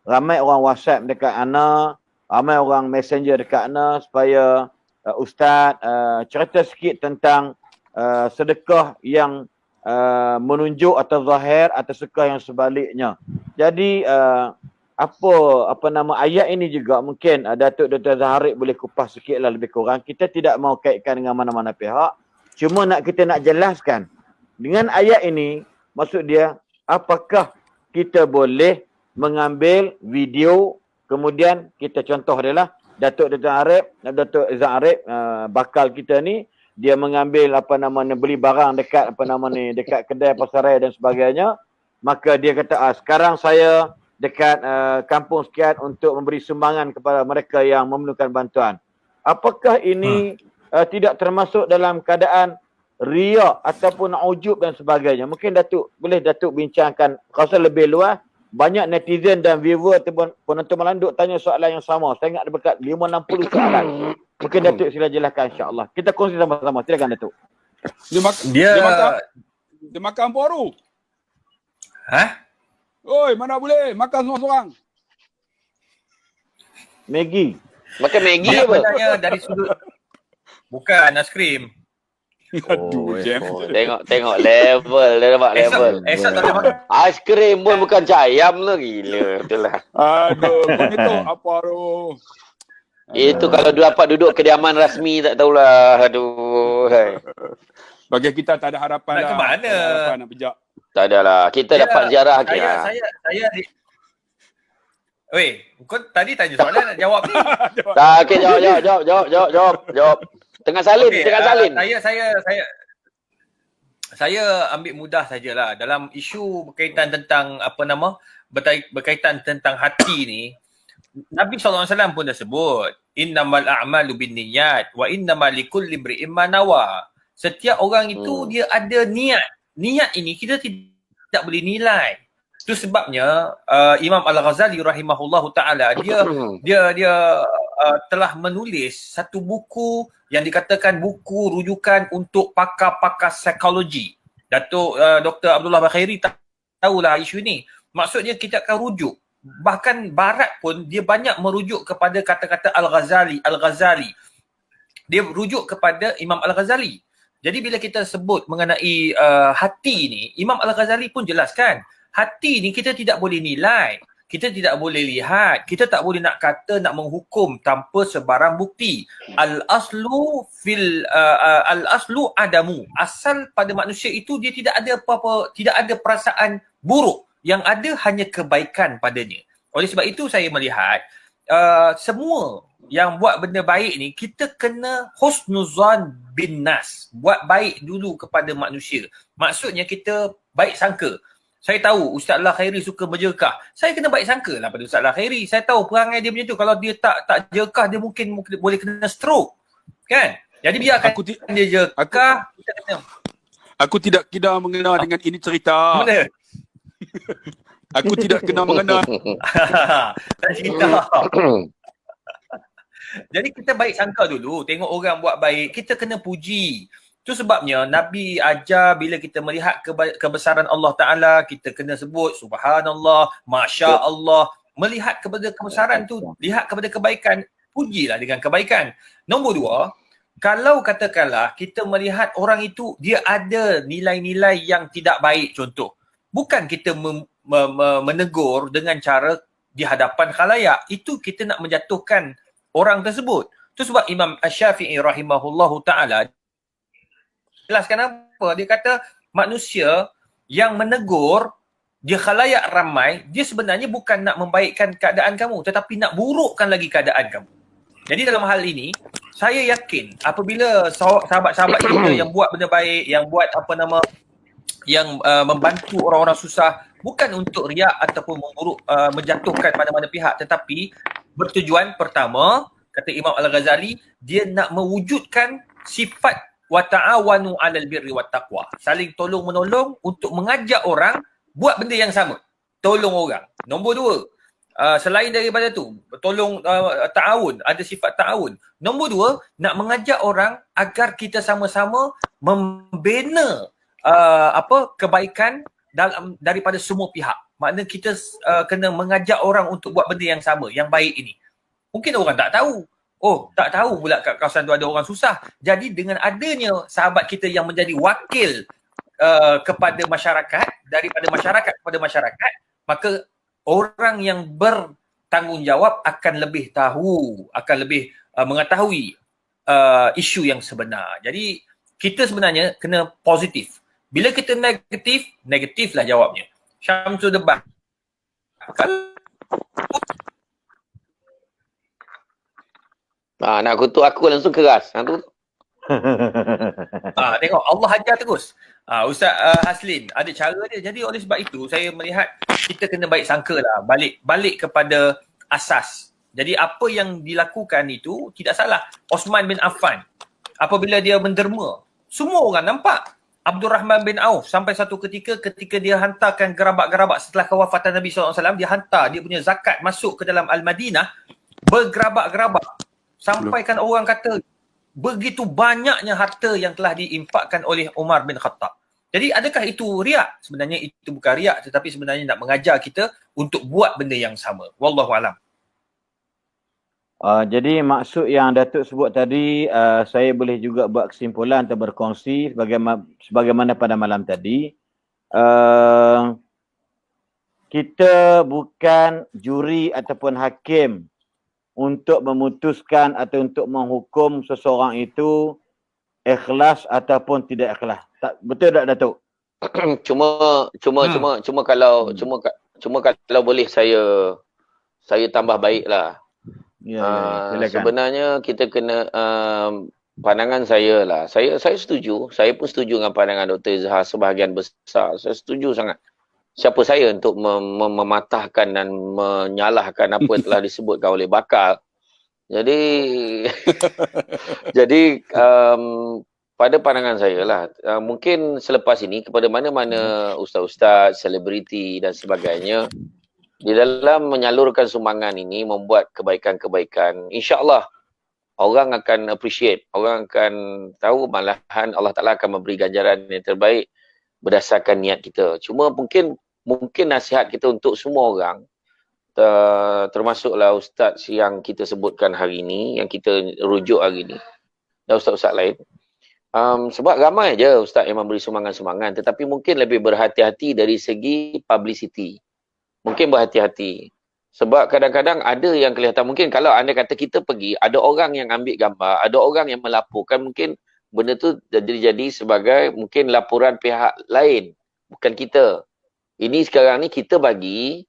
ramai orang WhatsApp dekat ana, ramai orang messenger dekat ana supaya Ustaz cerita sikit tentang sedekah yang menunjuk atau zahir atau sedekah yang sebaliknya. Jadi apa nama ayat ini juga mungkin Datuk Dr. Zaharik boleh kupas sikitlah lebih kurang. Kita tidak mau kaitkan dengan mana-mana pihak. Cuma kita nak jelaskan dengan ayat ini, maksud dia apakah kita boleh mengambil video, kemudian kita contoh dia lah Datuk Zaharik bakal kita ni, dia mengambil beli barang dekat dekat kedai pasaran dan sebagainya, maka dia kata sekarang saya dekat kampung sekian untuk memberi sumbangan kepada mereka yang memerlukan bantuan. Apakah ini tidak termasuk dalam keadaan riak ataupun ujub dan sebagainya? Mungkin Datuk bincangkan rasa lebih luas. Banyak netizen dan viewer ataupun penonton malam duk tanya soalan yang sama. Saya ingat ada dekat 5-60 soalan. Mungkin Datuk sila jelaskan insya-Allah. Kita kongsi sama-sama. Silakan Datuk. Dia makan baru. Oi, mana boleh makan seorang-seorang. Maggi. Makan Maggi Dia apa? benarnya dari sudut bukan aiskrim. Aduh, Jam. Tengok level, dia nampak level. Esok tak boleh makan. Aiskrim pun bukan cayam lah, gila. Betul lah. Aduh, kau ni tu apa tu? Itu kalau dia dapat duduk kediaman rasmi tak tahulah. Aduh. Hai. Bagi kita tak ada harapan Nak lah. ke mana? Tak ada harapan nak pejak. Tak adalah. Kita dapat ziarah Weh, kau tadi tanya soalan nak jawab ni. Tak, okey, jawab. Tengah salin. Saya ambil mudah sajalah dalam isu berkaitan tentang berkaitan tentang hati ni. Nabi SAW pun dah sebut, innamal a'malu binniyat wa innamal likulli imri'in ma nawa. Setiap orang itu dia ada niat. Niat ini kita tidak boleh nilai. Itu sebabnya Imam Al-Ghazali rahimahullahu taala dia telah menulis satu buku yang dikatakan buku rujukan untuk pakar-pakar psikologi. Datuk Dr. Abdullah Bakhairi tahulah isu ni. Maksudnya kita akan rujuk. Bahkan Barat pun dia banyak merujuk kepada kata-kata Al-Ghazali. Dia rujuk kepada Imam Al-Ghazali. Jadi bila kita sebut mengenai hati ni, Imam Al-Ghazali pun jelaskan, hati ni kita tidak boleh nilai, kita tidak boleh lihat, kita tak boleh nak kata, nak menghukum tanpa sebarang bukti. Al-aslu adamu. Asal pada manusia itu dia tidak ada apa-apa, tidak ada perasaan buruk. Yang ada hanya kebaikan padanya. Oleh sebab itu saya melihat semua yang buat benda baik ni, kita kena husnuzan bin nas. Buat baik dulu kepada manusia. Maksudnya kita baik sangka. Saya tahu Ustaz Allah Khairi suka berjekah. Saya kena baik sangka lah pada Ustaz Allah Khairi. Saya tahu perangai dia macam tu. Kalau dia tak jekah, dia mungkin boleh kena stroke. Kan? Jadi biarkan dia jekah. Aku tidak kena mengenal dengan ini cerita. Mana? Aku tidak kena mengenal. Tak cerita. Jadi kita baik sangka dulu. Tengok orang buat baik, kita kena puji. Itu sebabnya Nabi ajar bila kita melihat kebesaran Allah Ta'ala, kita kena sebut Subhanallah, Masya Allah. Melihat kepada kebesaran tu, lihat kepada kebaikan, pujilah dengan kebaikan. Nombor dua, kalau katakanlah kita melihat orang itu dia ada nilai-nilai yang tidak baik, contoh. Bukan kita menegur dengan cara di hadapan khalayak. Itu kita nak menjatuhkan orang tersebut. Itu sebab Imam Asy-Syafi'i rahimahullahu ta'ala jelaskan apa? Dia kata manusia yang menegur dia khalayak ramai, dia sebenarnya bukan nak membaikkan keadaan kamu, tetapi nak burukkan lagi keadaan kamu. Jadi dalam hal ini, saya yakin apabila sahabat-sahabat kita yang buat benda baik, yang buat yang membantu orang-orang susah, bukan untuk riak ataupun menjatuhkan mana-mana pihak, tetapi bertujuan pertama, kata Imam Al-Ghazali, dia nak mewujudkan sifat wa ta'awanu 'alal birri wat taqwa. Saling tolong-menolong untuk mengajak orang buat benda yang sama. Tolong orang. Nombor dua, selain daripada tu, tolong ta'awun, ada sifat ta'awun. Nombor dua, nak mengajak orang agar kita sama-sama membina kebaikan daripada semua pihak. Makna kita kena mengajak orang untuk buat benda yang sama, yang baik ini. Mungkin orang tak tahu. Oh, tak tahu pula kat kawasan tu ada orang susah. Jadi dengan adanya sahabat kita yang menjadi wakil kepada masyarakat, daripada masyarakat kepada masyarakat, maka orang yang bertanggungjawab akan lebih tahu, akan lebih mengetahui isu yang sebenar. Jadi kita sebenarnya kena positif. Bila kita negatif, negatiflah jawabnya. Syamsul debat. Nak kutuk aku langsung keras. Tu. Tengok Allah ajar terus. Ustaz Haslin ada cara dia. Jadi oleh sebab itu saya melihat kita kena baik sangka lah. Balik kepada asas. Jadi apa yang dilakukan itu tidak salah. Osman bin Affan apabila dia menderma, semua orang nampak. Abdul Rahman bin Auf sampai satu ketika dia hantarkan gerabak-gerabak setelah kewafatan Nabi SAW, dia hantar dia punya zakat masuk ke dalam Al-Madinah bergerabak-gerabak. Sampaikan orang kata begitu banyaknya harta yang telah diinfakkan oleh Umar bin Khattab. Jadi adakah itu riak? Sebenarnya itu bukan riak, tetapi sebenarnya nak mengajar kita untuk buat benda yang sama. Wallahualam. Jadi maksud yang Datuk sebut tadi, saya boleh juga buat kesimpulan atau berkongsi sebagaimana pada malam tadi. Kita bukan juri ataupun hakim untuk memutuskan atau untuk menghukum seseorang itu ikhlas ataupun tidak ikhlas. Betul tak Datuk? Cuma kalau boleh saya tambah baiklah. Sebenarnya kita kena pandangan saya lah. Saya setuju. Saya pun setuju dengan pandangan Dr. Izhar sebahagian besar. Saya setuju sangat. Siapa saya untuk mematahkan dan menyalahkan apa yang telah disebutkan oleh Bakal. Jadi pada pandangan saya lah, mungkin selepas ini kepada mana-mana ustaz-ustaz, selebriti dan sebagainya, di dalam menyalurkan sumbangan ini, membuat kebaikan-kebaikan, insya-Allah orang akan appreciate, orang akan tahu, malahan Allah Ta'ala akan memberi ganjaran yang terbaik berdasarkan niat kita. Cuma mungkin nasihat kita untuk semua orang, termasuklah ustaz yang kita sebutkan hari ini, yang kita rujuk hari ini, dan ustaz-ustaz lain. Sebab ramai je ustaz yang memberi sumbangan-sumbangan, tetapi mungkin lebih berhati-hati dari segi publicity. Mungkin berhati-hati. Sebab kadang-kadang ada yang kelihatan, mungkin kalau anda kata kita pergi, ada orang yang ambil gambar, ada orang yang melaporkan, mungkin benda tu jadi sebagai mungkin laporan pihak lain, bukan kita. Ini sekarang ni kita bagi,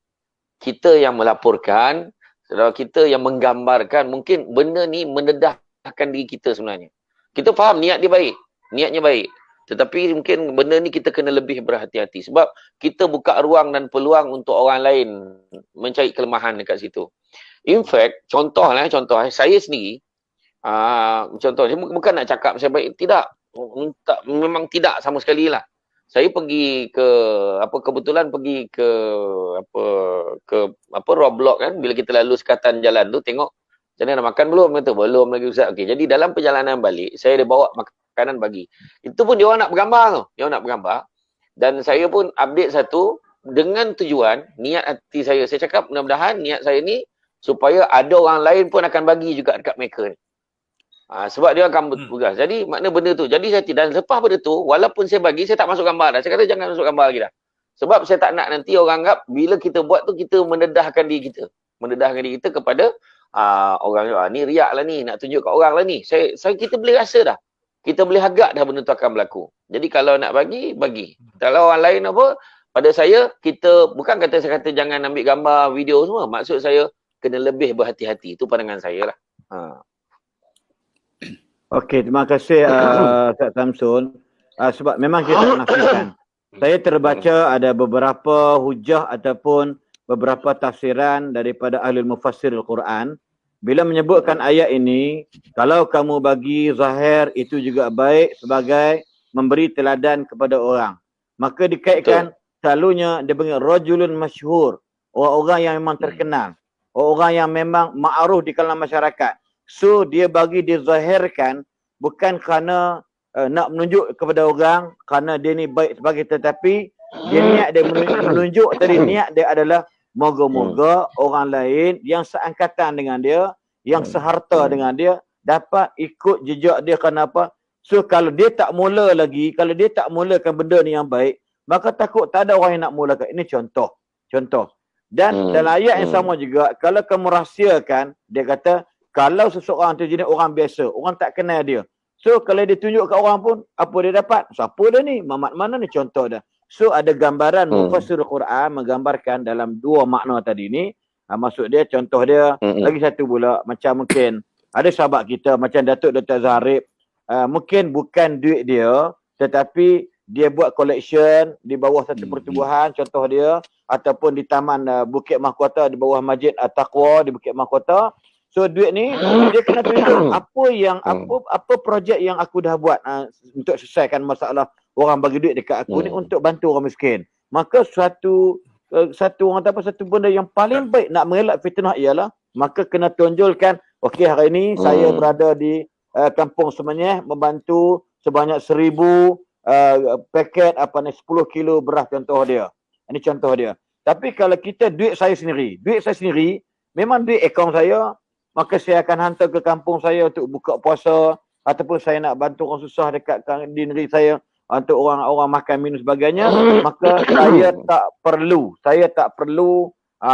kita yang melaporkan, kita yang menggambarkan, mungkin benda ni mendedahkan diri kita sebenarnya. Kita faham niatnya baik. Tetapi mungkin benda ni kita kena lebih berhati-hati. Sebab kita buka ruang dan peluang untuk orang lain mencari kelemahan dekat situ. In fact, contoh saya sendiri, contoh, bukan nak cakap saya baik, tidak. Memang tidak sama sekali lah. Saya pergi kebetulan pergi ke Roblox kan, bila kita lalu sekatan jalan tu, tengok, macam mana nak makan belum? Kata, belum lagi Ustaz. Okey, jadi dalam perjalanan balik, saya ada bawa makanan bagi. Itu pun dia orang nak bergambar tu. Dia orang nak bergambar. Dan saya pun update satu dengan tujuan, niat hati saya. Saya cakap mudah-mudahan niat saya ni supaya ada orang lain pun akan bagi juga dekat mereka ni. Sebab dia akan bertugas. Jadi makna benda tu. Jadi saya dan lepas benda tu, walaupun saya bagi, saya tak masuk gambar dah. Saya kata jangan masuk gambar lagi dah. Sebab saya tak nak nanti orang anggap bila kita buat tu, kita mendedahkan diri kita. Mendedahkan diri kita kepada orang ni riak lah ni, nak tunjuk kat orang lah ni. Kita boleh rasa dah. Kita boleh agak dah benda tu akan berlaku. Jadi kalau nak bagi. Kalau orang lain apa, pada saya, kita bukan saya kata jangan ambil gambar, video semua. Maksud saya, kena lebih berhati-hati. Itu pandangan saya lah. Okey, terima kasih Ustaz Samsul. Sebab memang kita tak nafikan. Saya terbaca ada beberapa hujah ataupun beberapa tafsiran daripada ahli mufassir Al-Quran. Bila menyebutkan ayat ini, kalau kamu bagi zahir itu juga baik sebagai memberi teladan kepada orang. Maka dikaitkan selalunya dia panggil rajulun masyhur, orang-orang yang memang terkenal, orang yang memang ma'ruf di kalangan masyarakat. So dia bagi dizahirkan bukan kerana nak menunjuk kepada orang kerana dia ni baik sebagai, tetapi dia niat dia menunjuk tadi, niat dia adalah moga-moga orang lain yang seangkatan dengan dia, yang seharta dengan dia dapat ikut jejak dia. Kenapa? So kalau dia tak mula lagi, kalau dia tak mulakan benda ni yang baik, maka takut tak ada orang yang nak mulakan. Ini contoh. Dan dalam ayat yang sama juga, kalau kamu rahsiakan, dia kata, kalau seseorang tu jenis orang biasa, orang tak kenal dia. So kalau dia tunjuk kat orang pun, apa dia dapat? Siapa dia ni? Mamat mana ni? Contoh dah. So ada gambaran mufassir Quran menggambarkan dalam dua makna tadi ni. Maksud dia, contoh dia, lagi satu pula, macam mungkin ada sahabat kita macam Datuk Dr. Zahrib, mungkin bukan duit dia, tetapi dia buat collection di bawah satu pertubuhan, contoh dia, ataupun di Taman Bukit Mahkota, di bawah Masjid At-Taqwa di Bukit Mahkota. So duit ni dia kena tunjuk apa projek yang aku dah buat untuk selesaikan masalah orang bagi duit dekat aku ni untuk bantu orang miskin. Maka satu benda yang paling baik nak mengelak fitnah ialah maka kena tunjulkan, okey hari ini saya berada di Kampung Semenyih membantu sebanyak 1000 paket 10 kilo beras, contoh dia. Ini contoh dia. Tapi kalau kita duit saya sendiri memang duit akaun saya, maka saya akan hantar ke kampung saya untuk buka puasa, ataupun saya nak bantu orang susah dekat di negeri saya untuk orang makan minum sebagainya, maka saya tak perlu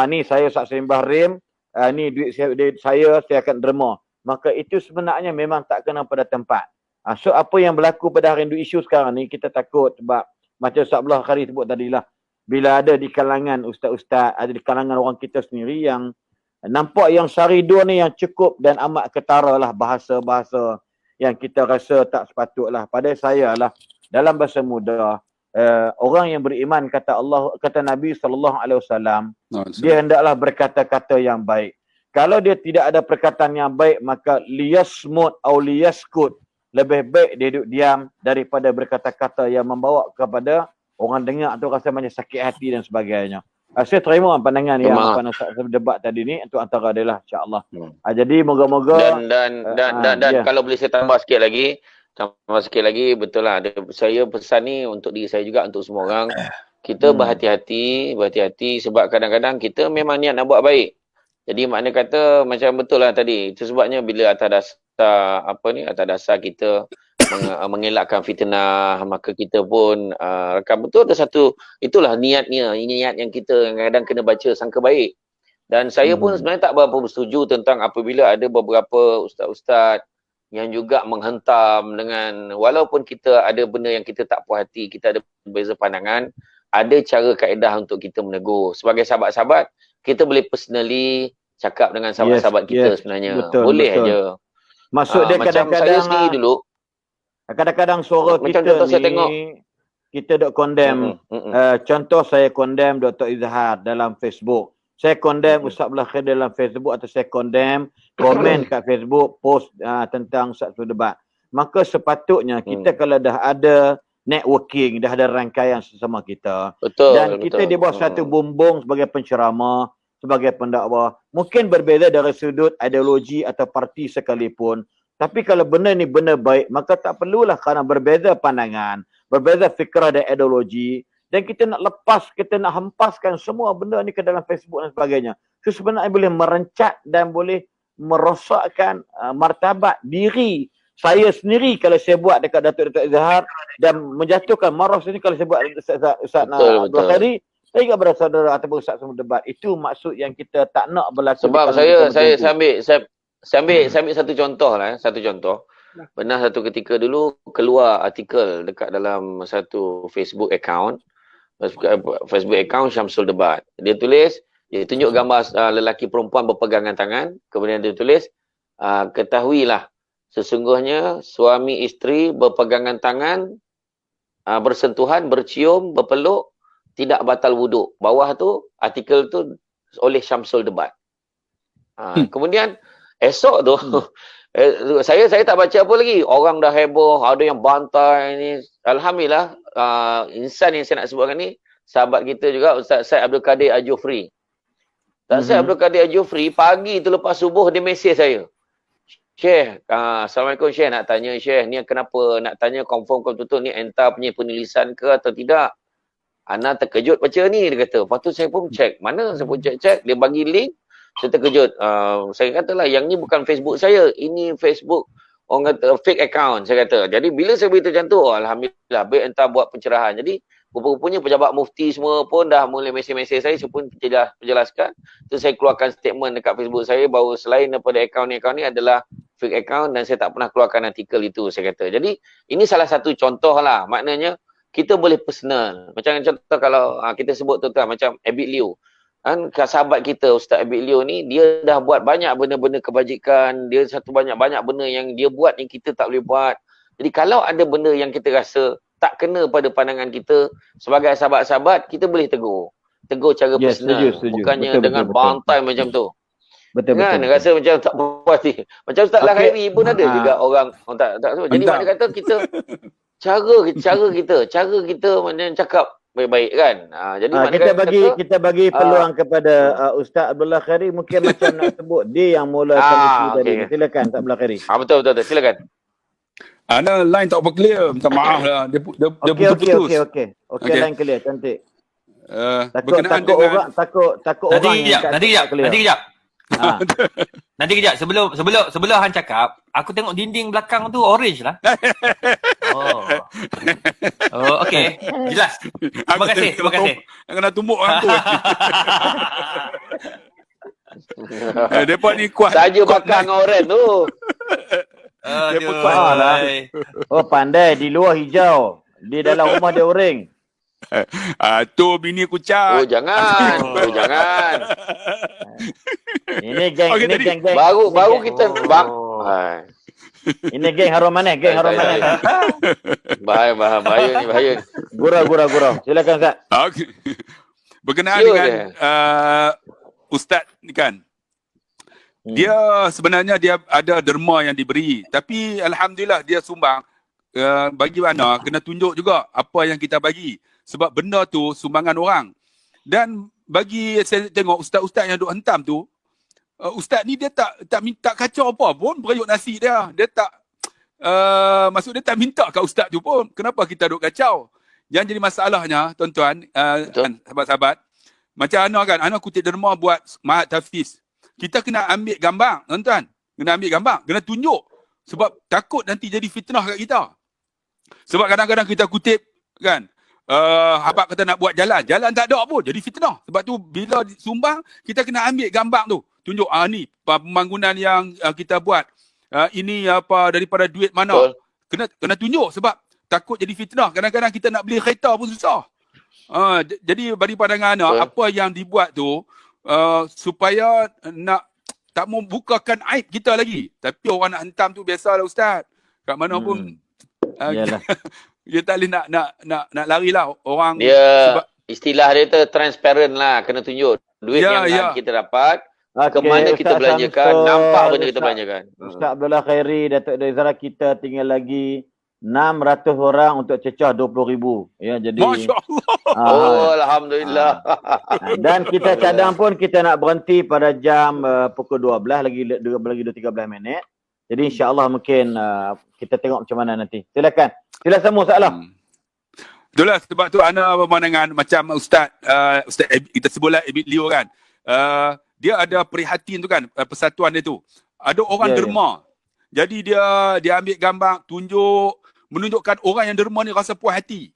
ni saya Ustaz Sembah Rim, ni duit saya akan derma. Maka itu sebenarnya memang tak kena pada tempat. So apa yang berlaku pada hari ini isu sekarang ni, kita takut sebab macam Ustaz Abdullah Khari sebut tadilah, bila ada di kalangan ustaz-ustaz, ada di kalangan orang kita sendiri yang nampak yang Syaridun ni yang cukup dan amat ketara lah bahasa-bahasa yang kita rasa tak sepatutlah. Pada saya lah, dalam bahasa muda, orang yang beriman kata Nabi SAW, dia hendaklah berkata-kata yang baik. Kalau dia tidak ada perkataan yang baik, maka liyasmut atau liyaskut, lebih baik dia duduk diam daripada berkata-kata yang membawa kepada orang dengar tu rasa macam sakit hati dan sebagainya. Saya terima pandangan yang debat tadi ni, untuk antara dia lah, insya-Allah. Jadi moga-moga dan kalau boleh saya tambah sikit lagi, betul lah. Saya pesan ni untuk diri saya juga, untuk semua orang. Kita berhati-hati sebab kadang-kadang kita memang niat nak buat baik. Jadi makna kata macam betul lah tadi. Itu sebabnya bila atas dasar kita mengelakkan fitnah, maka kita pun betul ada satu, itulah niat yang kita kadang kena baca sangka baik. Dan saya pun sebenarnya tak berapa bersetuju tentang apabila ada beberapa ustaz-ustaz yang juga menghentam dengan, walaupun kita ada benda yang kita tak puas hati, kita ada berbeza pandangan, ada cara kaedah untuk kita menegur. Sebagai sahabat-sahabat, kita boleh personally cakap dengan sahabat-sahabat kita sebenarnya. Boleh aja. Maksud dia macam kadang-kadang saya sendiri dulu, kadang-kadang suara macam kita contoh ni, saya tengok, kita dok condemn. Contoh saya condemn Dr. Izhar dalam Facebook. Saya condemn Ustaz Abdullah Khair dalam Facebook, atau saya condemn komen kat Facebook post tentang satu debat. Maka sepatutnya kita kalau dah ada networking, dah ada rangkaian sesama kita, dan kita di bawah satu bumbung sebagai penceramah, sebagai pendakwah, mungkin berbeza dari sudut ideologi atau parti sekalipun. Tapi kalau benda ni benda baik, maka tak perlulah kerana berbeza pandangan, berbeza fikrah dan ideologi, dan kita nak lepas, kita nak hempaskan semua benda ni ke dalam Facebook dan sebagainya. Itu sebenarnya boleh merencat dan boleh merosakkan martabat diri saya sendiri kalau saya buat dekat Datuk Izhar, dan menjatuhkan marah sini kalau saya buat Ustaz Abdul Khari, saya ingat pada saudara ataupun Ustaz semua debat. Itu maksud yang kita tak nak berlaku. Sebab saya ambil satu contoh lah. Satu contoh. Pernah satu ketika dulu keluar artikel dekat dalam satu Facebook account Syamsul Debat. Dia tunjuk gambar lelaki perempuan berpegangan tangan. Kemudian dia tulis, ketahuilah sesungguhnya suami isteri berpegangan tangan, bersentuhan, bercium, berpeluk, tidak batal wuduk. Bawah tu, artikel tu oleh Syamsul Debat. Kemudian esok tu, saya tak baca apa lagi. Orang dah heboh, ada yang bantai ni. Alhamdulillah, insan yang saya nak sebutkan ni, sahabat kita juga, Ustaz Syed Abdul Kadir Al-Jufri. Ustaz Syed Abdul Kadir Al-Jufri, pagi tu lepas subuh, dia mesej saya. Syekh, Assalamualaikum Syekh, nak tanya Syekh, ni kenapa nak tanya confirm betul-betul ni entah punya penulisan ke atau tidak? Ana terkejut baca ni, dia kata. Lepas tu saya pun check. Mana saya pun check. Dia bagi link. Saya terkejut. Saya katalah yang ni bukan Facebook saya. Ini Facebook orang kata fake account, saya kata. Jadi bila saya beritahu macam tu, alhamdulillah baik entah buat pencerahan. Jadi rupa-rupanya pejabat mufti semua pun dah mula mesej-mesej saya pun penjelaskan. Tu saya keluarkan statement dekat Facebook saya bahawa selain daripada akaun ni adalah fake account dan saya tak pernah keluarkan artikel itu, saya kata. Jadi ini salah satu contoh lah. Maknanya kita boleh personal. Macam contoh kalau kita sebut tuan-tuan macam Abid Liu. Kan sahabat kita Ustaz Abid Liu ni, dia dah buat banyak benda-benda kebajikan, dia satu banyak benda yang dia buat yang kita tak boleh buat. Jadi kalau ada benda yang kita rasa tak kena pada pandangan kita sebagai sahabat-sahabat, kita boleh tegur cara personal, setuju. bukannya Betul, dengan betul. bantai macam tu. Betul. Kan rasa macam tak puas hati. Macam Ustaz Okey. Khairi pun ada juga orang tak semua. Jadi Entah. dia kata kita cara kita macam cakap baik-baik kan. Jadi Kita bagi peluang kepada Ustaz Abdullah Khairi, mungkin macam nak sebut dia yang mulakan isu tadi. okey. Silakan Ustaz Abdullah Khairi. betul silakan. Ana line tak apa clear. Minta maaf lah. Dia putus. Okey, Okey. line clear, cantik. Berkenaan Takut dengan orang takut Nanti orang yang kejap. Ha. Nanti kejap. Sebelum Han cakap, aku tengok dinding belakang tu orange lah. Oh, okey. Jelas. Terima kasih. Kena tumbuk orang tu. Depa ni kuat. Saja bakar dengan orang tu. Aduh. lah. Oh, pandai, di luar hijau, di dalam rumah dia orange. Tu bini aku cat. Jangan. Ini geng, Okey, ini tadi- geng. Baru ini kita geng. Hai. Ini geng harum mana? Bahaya ni. Gurau. Silakan Ustaz. Okey. Berkenaan Ya, dengan dia. Ustaz ni kan. Dia sebenarnya dia ada derma yang diberi, tapi alhamdulillah dia sumbang. Bagi mana kena tunjuk juga apa yang kita bagi, sebab benda tu sumbangan orang. Dan bagi saya tengok ustaz-ustaz yang duk hentam tu, ustaz ni dia tak minta kacau apa pun perayuk nasi dia. Dia tak maksud dia tak minta kat ustaz tu pun. Kenapa kita duk kacau? Yang jadi masalahnya tuan-tuan, kan, sahabat-sahabat, macam Ana kutip derma buat Mahat Hafiz. Kita kena ambil gambar, tuan-tuan. Kena tunjuk. Sebab takut nanti jadi fitnah kat kita. Sebab kadang-kadang kita kutip kan, habaq kata nak buat jalan tak ada pun, jadi fitnah. Sebab tu bila sumbang, kita kena ambil gambar tu. Tunjuk, ni pembangunan yang kita buat. Ini apa daripada duit mana. Kena tunjuk sebab takut jadi fitnah. Kadang-kadang kita nak beli kereta pun susah. Jadi bagi pandangan apa yang dibuat tu, supaya nak tak mau bukakan aib kita lagi. Tapi orang nak hentam tu biasalah Ustaz. Kat mana pun Yalah. Ya, dia tak boleh nak lari lah orang. Dia istilah dia tu transparent lah, kena tunjuk duit yang kita dapat, ke mana kita belanjakan, nampak benda kita belanjakan. Ustaz Abdullah Khairi, Datuk Daizara, kita tinggal lagi 600 orang untuk cecah 20,000. Ya, jadi Oh, alhamdulillah. Dan kita cadang pun kita nak berhenti pada jam pukul 12 lagi 13 minit. Jadi insya-Allah mungkin kita tengok macam mana nanti. Silakan. Sila semua soalan. Itulah sebab tu ana pemandangan macam Ustaz kita sebutlah Abid Liu kan. Dia ada prihatin tu kan, persatuan dia tu. Ada orang derma. Jadi dia ambil gambar, menunjukkan orang yang derma ni rasa puas hati.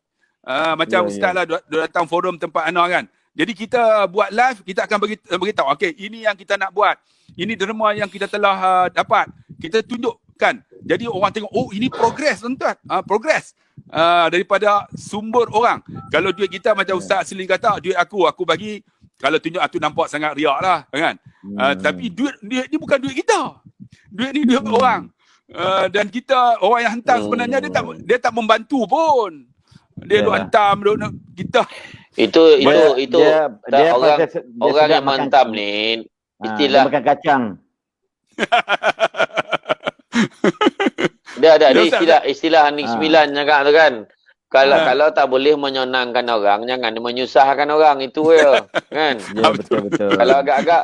Macam Ustaz lah datang forum tempat ana kan. Jadi kita buat live, kita akan beritahu, okey, ini yang kita nak buat. Ini derma yang kita telah dapat. Kita tunjukkan. Jadi orang tengok, oh ini progres tuan-tuan. Progres. Daripada sumber orang. Kalau duit kita macam Ustaz Asli kata, duit aku bagi, kalau tunjuk aku nampak sangat riak lah kan. Tapi duit ni bukan duit kita. Duit ni duit orang. Dan kita, orang yang hantar sebenarnya dia tak membantu pun. Dia duk hantam, kita. Itu dia orang yang menghantam ni istilah makan kacang. Dia ada istilah Anik 9 cakap tu kan. Kalau tak boleh menyenangkan orang, jangan menyusahkan orang, itu je kan. Ya, betul. Kalau agak-agak